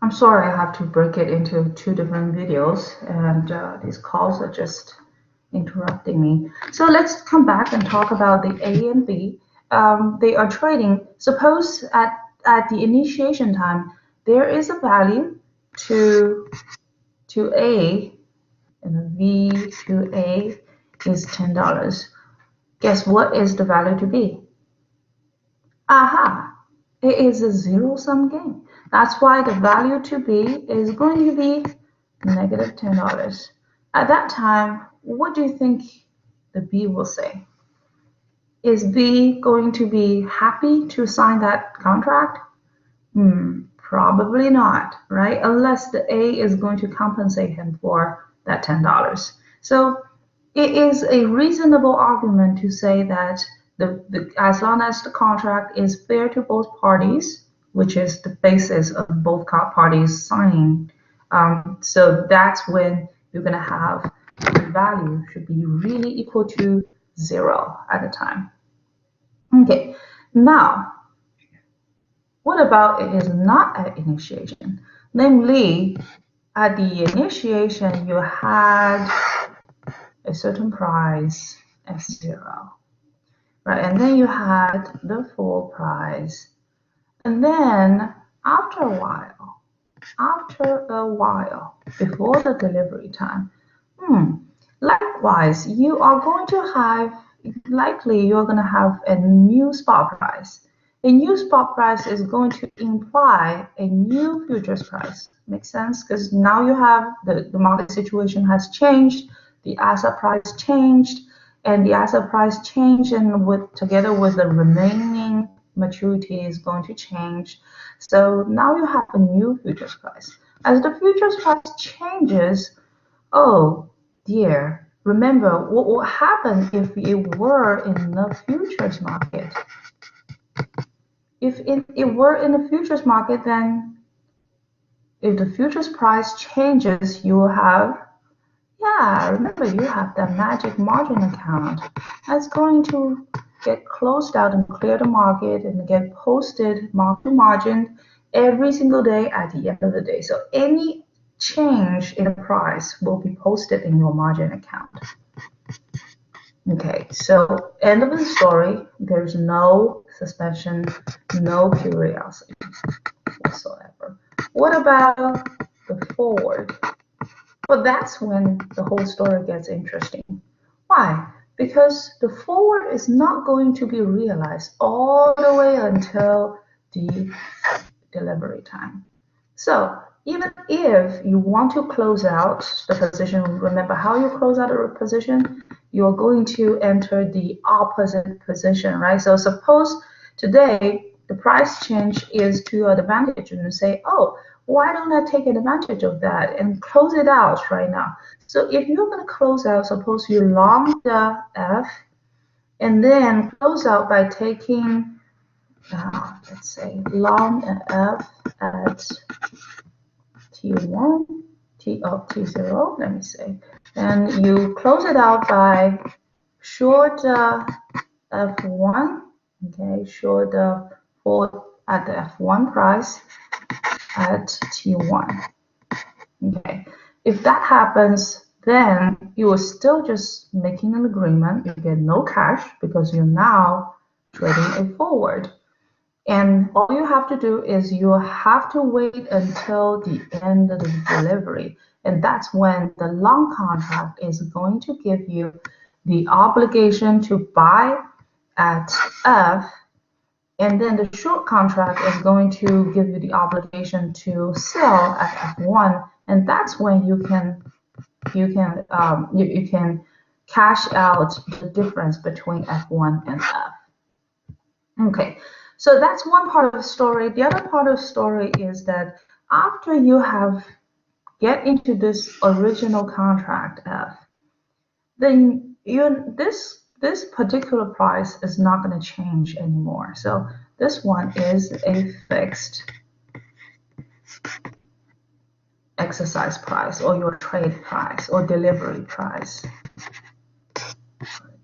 I'm sorry, I have to break it into two different videos, and these calls are just interrupting me. So let's come back and talk about the A and B. They are trading. Suppose at the initiation time, there is a value to A, and the V to A is $10. Guess what is the value to B? Aha! It is a zero-sum game. That's why the value to B is going to be negative $10. At that time, what do you think the B will say? Is B going to be happy to sign that contract? Probably not, right? Unless the A is going to compensate him for that $10. So it is a reasonable argument to say that as long as the contract is fair to both parties, which is the basis of both parties signing, so that's when you're going to have the value should be really equal to zero at the time. Okay, now what about it is not at initiation? Namely, at the initiation, you had a certain price as zero, right? And then you had the full price. And then after a while, before the delivery time, likewise, you are going to have, likely you're going to have a new spot price. A new spot price is going to imply a new futures price. Makes sense? Because now you have the market situation has changed, the asset price changed, and the asset price changed, and together with the remaining maturity is going to change. So now you have a new futures price. As the futures price changes, oh dear, remember what would happen if it were in the futures market? If it were in the futures market, then if the futures price changes, you will have, yeah, remember you have that magic margin account that's going to get closed out and clear the market and get posted market margin every single day at the end of the day. So any change in the price will be posted in your margin account. Okay, so end of the story. There's no suspension, no curiosity whatsoever. What about the forward? Well, that's when the whole story gets interesting. Why? Because the forward is not going to be realized all the way until the delivery time. So even if you want to close out the position, remember how you close out a position? You're going to enter the opposite position, right? So suppose today the price change is to your advantage and you say, oh, why don't I take advantage of that and close it out right now? So if you're going to close out, suppose you long the F and then close out by taking, let's say, long F at T1, T0, let me say. And you close it out by short F1, okay, short for at the F1 price at T1. Okay, if that happens, then you are still just making an agreement. You get no cash because you're now trading a forward. And all you have to do is you have to wait until the end of the delivery. And that's when the long contract is going to give you the obligation to buy at F, and then the short contract is going to give you the obligation to sell at F1, and that's when you can cash out the difference between F1 and F. Okay, so that's one part of the story. The other part of the story is that after you have get into this original contract F, then this particular price is not going to change anymore. So this one is a fixed exercise price or your trade price or delivery price.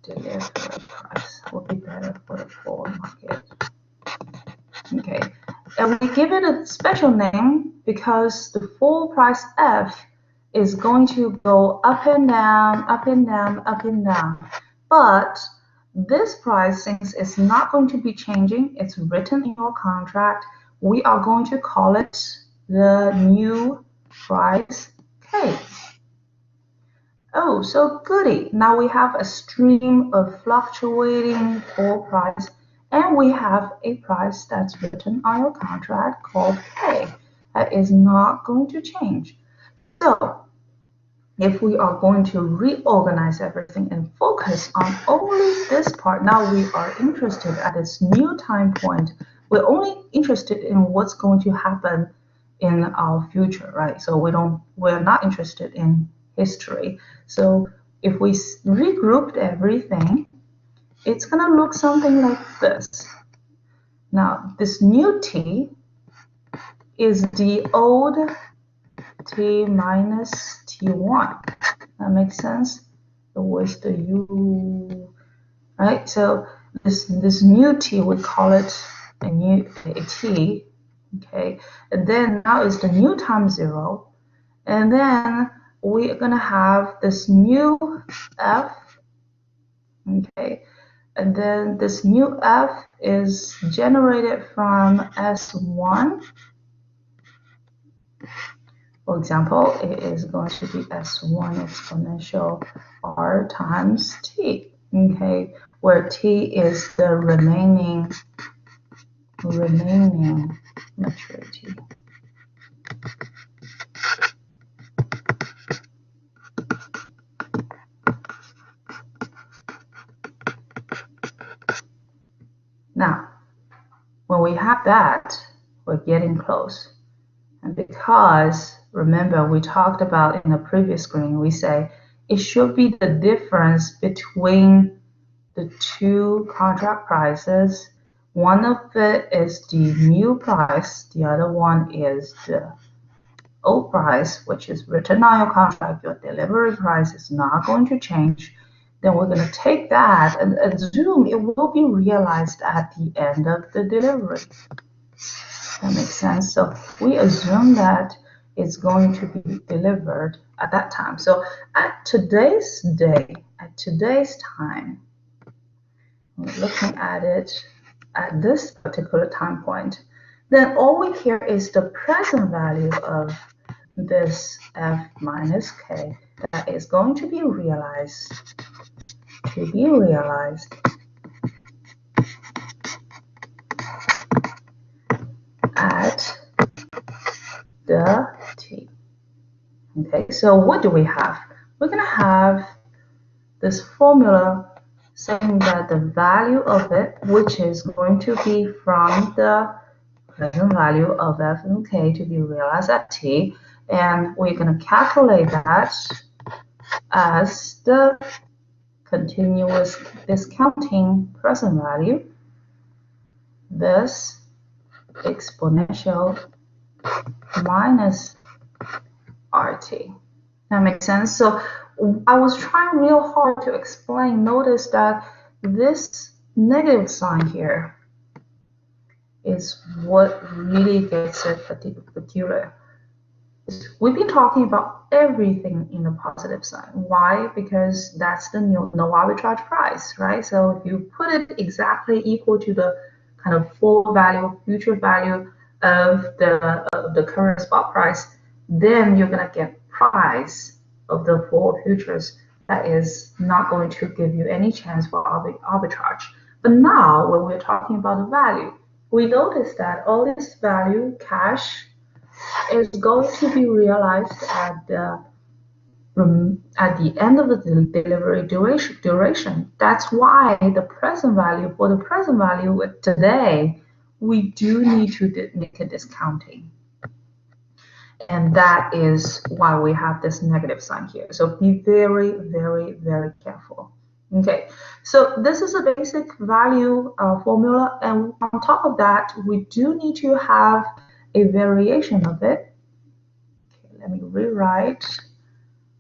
Delivery price will be better for the forward market. Okay, And we give it a special name because the full price F is going to go up and down, up and down, up and down. But this price, since it's not going to be changing, it's written in your contract, we are going to call it the new price K. Oh, so goody. Now we have a stream of fluctuating full price, and we have a price that's written on your contract called K. That is not going to change. So if we are going to reorganize everything and focus on only this part, now we are interested at this new time point. We're only interested in what's going to happen in our future, right? So we're not interested in history. So if we regrouped everything, it's gonna look something like this. Now this new T is the old T minus T1. That makes sense? So where's the U? Right, so this new T, we call it a T, okay? And then now is the new time 0. And then we're gonna have this new F, okay? And then this new F is generated from S1. For example, it is going to be S1 exponential R times T, okay? Where T is the remaining maturity. Now, when we have that, we're getting close. And because, remember, we talked about in the previous screen, we say it should be the difference between the two contract prices. One of it is the new price, the other one is the old price, which is written on your contract. Your delivery price is not going to change. Then we're going to take that and assume it will be realized at the end of the delivery. That makes sense. So we assume that it's going to be delivered at that time. So at today's day, at today's time, we're looking at it at this particular time point, then all we care is the present value of this F minus K that is going to be realized at the T. Okay, so what do we have? We're going to have this formula saying that the value of it, which is going to be from the present value of F and K to be realized at T, and we're going to calculate that as the continuous discounting present value, this exponential minus RT. That makes sense? So I was trying real hard to explain. Notice that this negative sign here is what really gets it peculiar. We've been talking about everything in the positive sign. Why? Because that's the no arbitrage price, right? So if you put it exactly equal to the kind of full value, future value of the current spot price, then you're gonna get price of the full futures that is not going to give you any chance for arbitrage. But now when we're talking about the value, we notice that all this value, cash, is going to be realized at the end of the delivery duration. That's why the present value, for the present value today, we do need to make a discounting. And that is why we have this negative sign here. So be very, very, very careful. Okay, so this is a basic value formula. And on top of that, we do need to have a variation of it. Okay, let me rewrite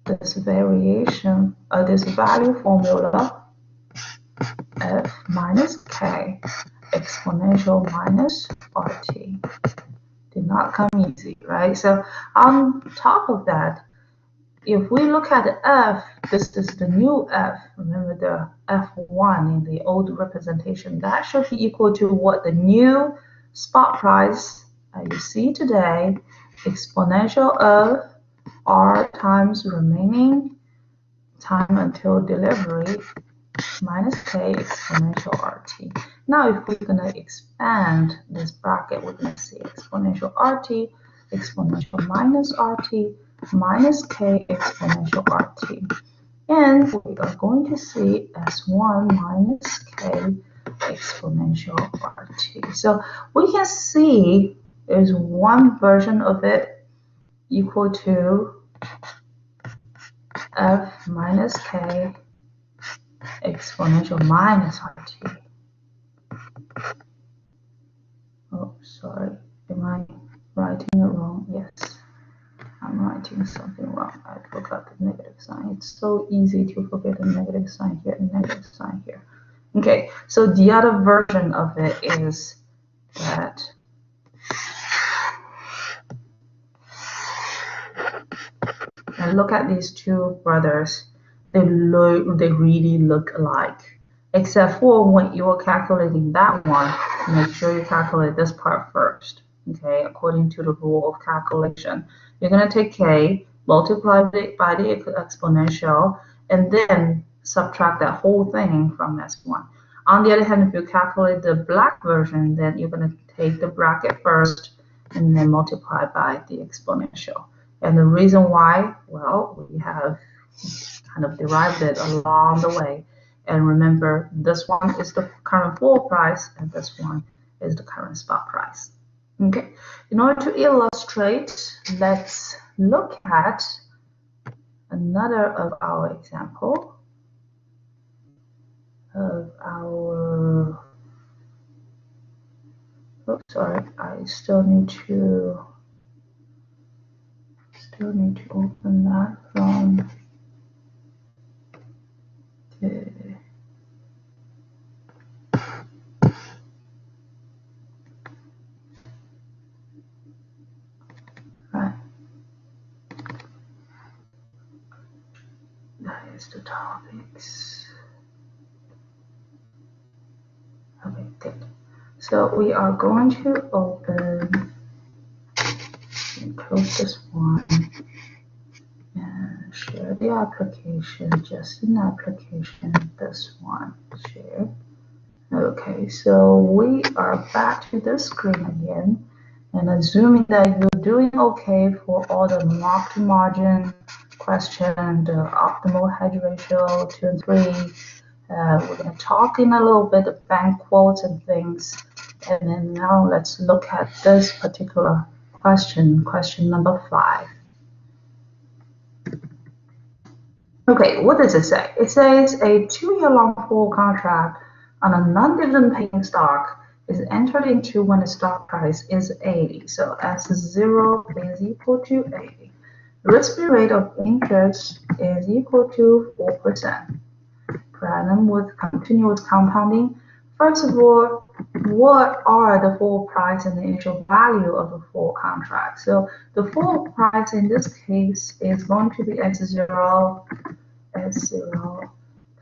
this variation of this value formula, F minus K. exponential minus RT. Did not come easy, right? So on top of that, if we look at f, this is the new f. Remember the f1 in the old representation. That should be equal to what the new spot price you see today, exponential of r times remaining time until delivery minus k exponential RT. Now, if we're going to expand this bracket, we're going to see exponential RT, exponential minus RT, minus k exponential RT. And we are going to see S1 minus k exponential RT. So we can see there's one version of it equal to f minus k exponential minus RT. Oh, sorry. Am I writing it wrong? Yes. I'm writing something wrong. I forgot the negative sign. It's so easy to forget the negative sign here and negative sign here. Okay, so the other version of it is that and look at these two brothers. They really look alike. Except for when you're calculating that one, make sure you calculate this part first. Okay, according to the rule of calculation. You're going to take k, multiply it by the exponential, and then subtract that whole thing from S1. On the other hand, if you calculate the black version, then you're going to take the bracket first and then multiply by the exponential. And the reason why, well, we have kind of derived it along the way. And remember, this one is the current full price, and this one is the current spot price. Okay, in order to illustrate, let's look at another of our example of our, oops, sorry, I still need to open that from the that is the topics. Okay, good. So we are going to open and close this one and share the application, just an application, this one, share. Okay, so we are back to the screen again, and assuming that you're doing okay for all the mark-to-margin question, the optimal hedge ratio 2 and 3, we're going to talk in a little bit of bank quotes and things, and then now let's look at this particular question, question number 5. Okay, what does it say? It says a 2-year long forward contract on a non-dividend paying stock is entered into when the stock price is 80. So S0 is equal to 80. Risk-free rate of interest is equal to 4% per annum with continuous compounding. First of all, what are the forward price and the initial value of a forward contract? So the forward price in this case is going to be S0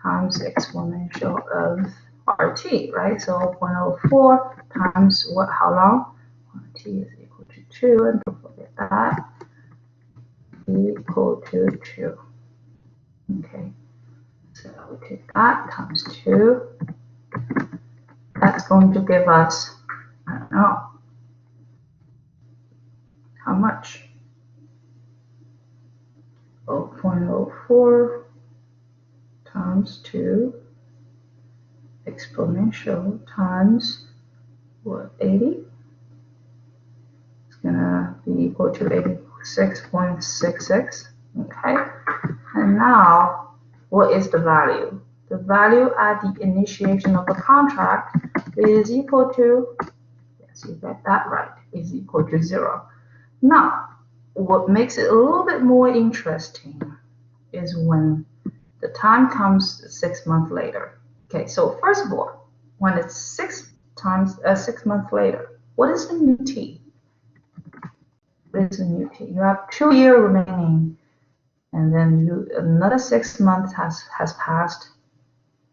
times exponential of RT, right? So 0.04 times what? How long? RT is equal to 2, and don't forget that, equal to 2. Okay, so we take that times 2. That's going to give us, I don't know, how much? 0.04 times 2 exponential times what, 80? It's gonna be equal to 86.66. Okay, and now what is the value? The value at the initiation of the contract is equal to, yes, you got that right, is equal to 0. Now, what makes it a little bit more interesting is when the time comes 6 months later. Okay, so first of all, when it's 6 times 6 months later. What is the new T? What is the new T? You have 2 years remaining, and then another 6 months has passed.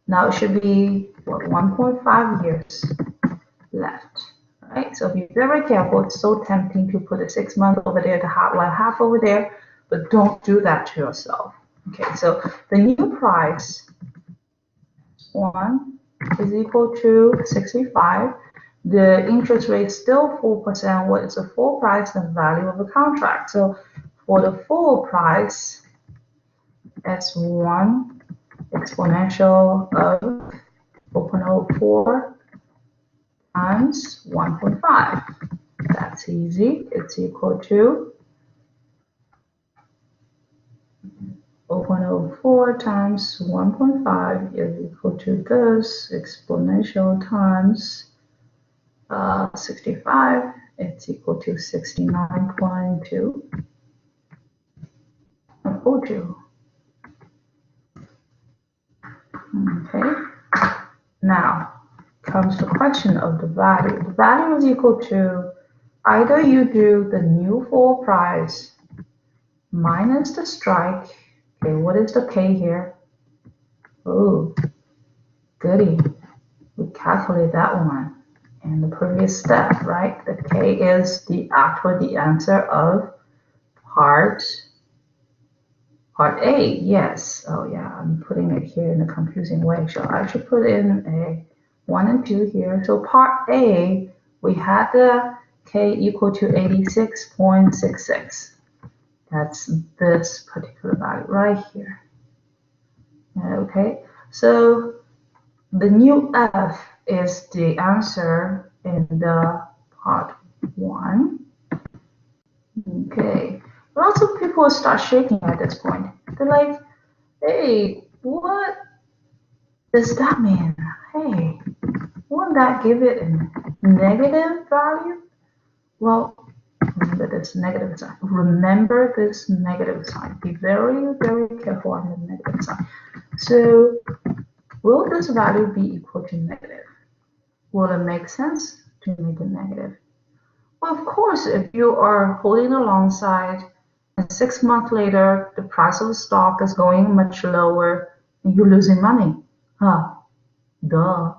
Now it should be what, 1.5 years left, right? So be very careful. It's so tempting to put a 6 month over there, the half over there, but don't do that to yourself. Okay, so the new price 1 is equal to 65. The interest rate is still 4%. What is the full price? The value of the contract. So for the full price, S1 exponential of 4.04 times 1.5. That's easy. It's equal to 0.04 times 1.5 is equal to this exponential times 65. It's equal to 69.2. Okay. Now comes the question of the value. The value is equal to either you do the new full price minus the strike. Okay, what is the K here? Oh, goody. We calculate that one in the previous step, right? The K is the answer of part A. Yes. Oh yeah, I'm putting it here in a confusing way. So I should put in a 1 and 2 here. So part A, we had the K equal to 86.66. That's this particular value right here. Okay, so the new F is the answer in the part 1. Okay, lots of people start shaking at this point. They're like, hey, what does that mean? Hey, won't that give it a negative value? Well, remember this negative sign. Remember this negative sign. Be very, very careful on the negative sign. So, will this value be equal to negative? Will it make sense to make it negative? Well, of course, if you are holding alongside and 6 months later, the price of the stock is going much lower and you're losing money. Huh, duh,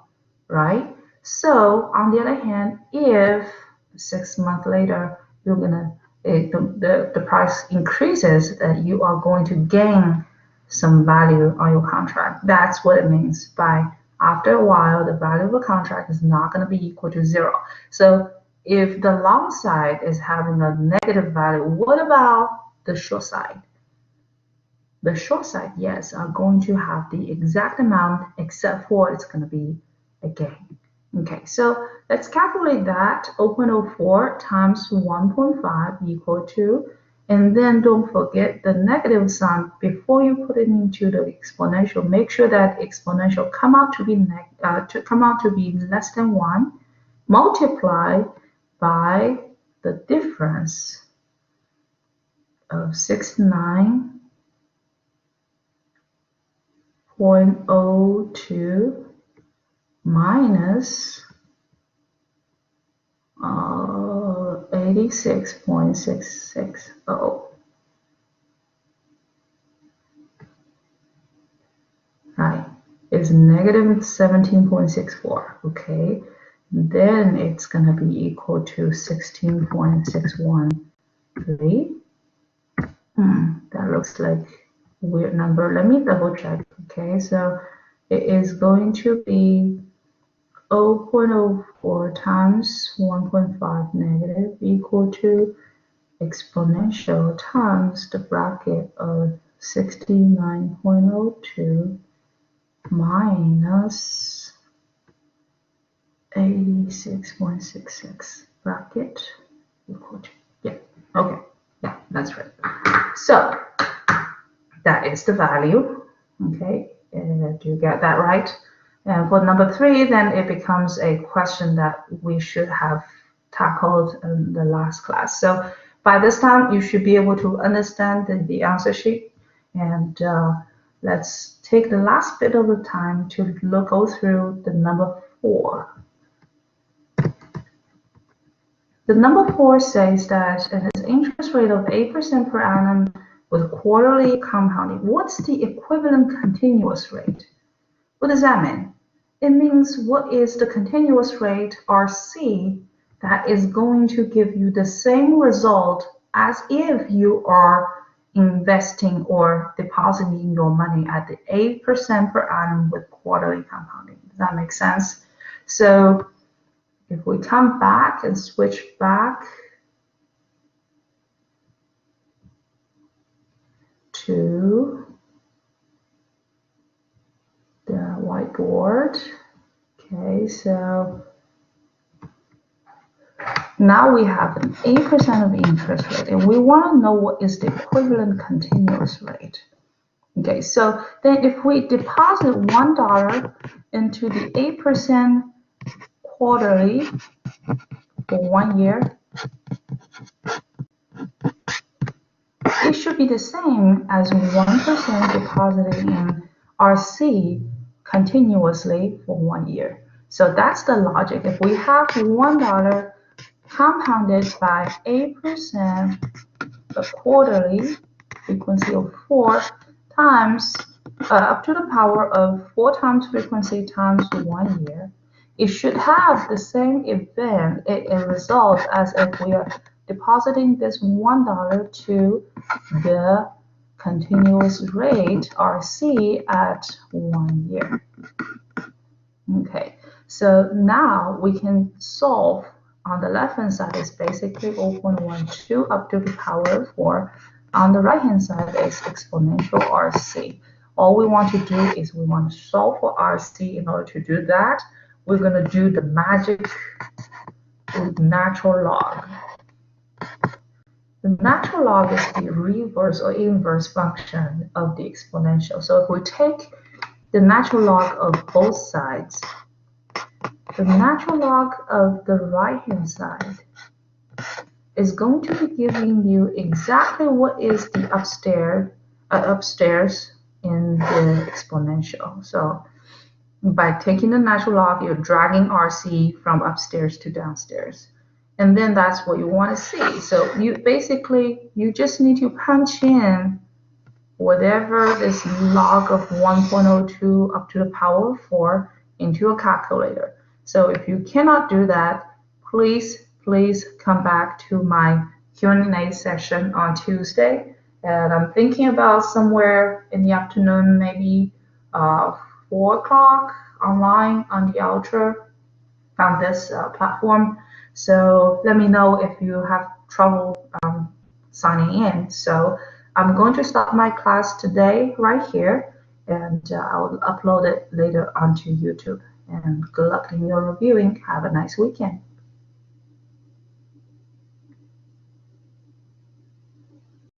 right? So, on the other hand, if 6 months later, you're gonna the price increases, that you are going to gain some value on your contract. That's what it means by after a while, the value of the contract is not going to be equal to 0. So if the long side is having a negative value, what about the short side? The short side, yes, are going to have the exact amount, except for it's going to be a gain. Okay, so let's calculate that. 0.04 times 1.5 equal to, and then don't forget the negative sign before you put it into the exponential. Make sure that exponential come out to be less than 1, multiply by the difference of 69.02 minus 86.660. Right, is negative 17.64. Okay, then it's going to be equal to 16.613. That looks like a weird number. Let me double check. Okay, so it is going to be 0.04 times 1.5 negative equal to exponential times the bracket of 69.02 minus 86.66 bracket equal to, yeah, okay, yeah, that's right. So that is the value. Okay, do you get that right? And for number 3, then it becomes a question that we should have tackled in the last class. So by this time, you should be able to understand the answer sheet. And let's take the last bit of the time to go through the number 4. The number 4 says that it has interest rate of 8% per annum with quarterly compounding. What's the equivalent continuous rate? What does that mean? It means what is the continuous rate, RC, that is going to give you the same result as if you are investing or depositing your money at the 8% per annum with quarterly compounding. Does that make sense? So if we come back and switch back to the whiteboard, okay, so now we have an 8% of interest rate, and we want to know what is the equivalent continuous rate. Okay, so then if we deposit $1 into the 8% quarterly for 1 year, it should be the same as 1% deposited in RC continuously for 1 year. So that's the logic. If we have $1 compounded by 8% the quarterly frequency of 4 times up to the power of 4 times frequency times 1 year, it should have the same event, a result as if we are depositing this $1 to the continuous rate RC at 1 year. Okay, so now we can solve. On the left hand side is basically 0.12 up to the power of 4. On the right hand side is exponential RC. All we want to do is we want to solve for RC. In order to do that, we're going to do the magic with natural log. The natural log is the reverse or inverse function of the exponential. So if we take the natural log of both sides, the natural log of the right-hand side is going to be giving you exactly what is the upstairs in the exponential. So by taking the natural log, you're dragging RC from upstairs to downstairs. And then that's what you want to see. So you just need to punch in whatever this log of 1.02 up to the power of 4 into a calculator. So if you cannot do that, please come back to my Q&A session on Tuesday. And I'm thinking about somewhere in the afternoon, maybe 4 o'clock online on the Ultra on this platform. So let me know if you have trouble signing in. So I'm going to start my class today right here, and I'll upload it later onto YouTube. And good luck in your reviewing. Have a nice weekend.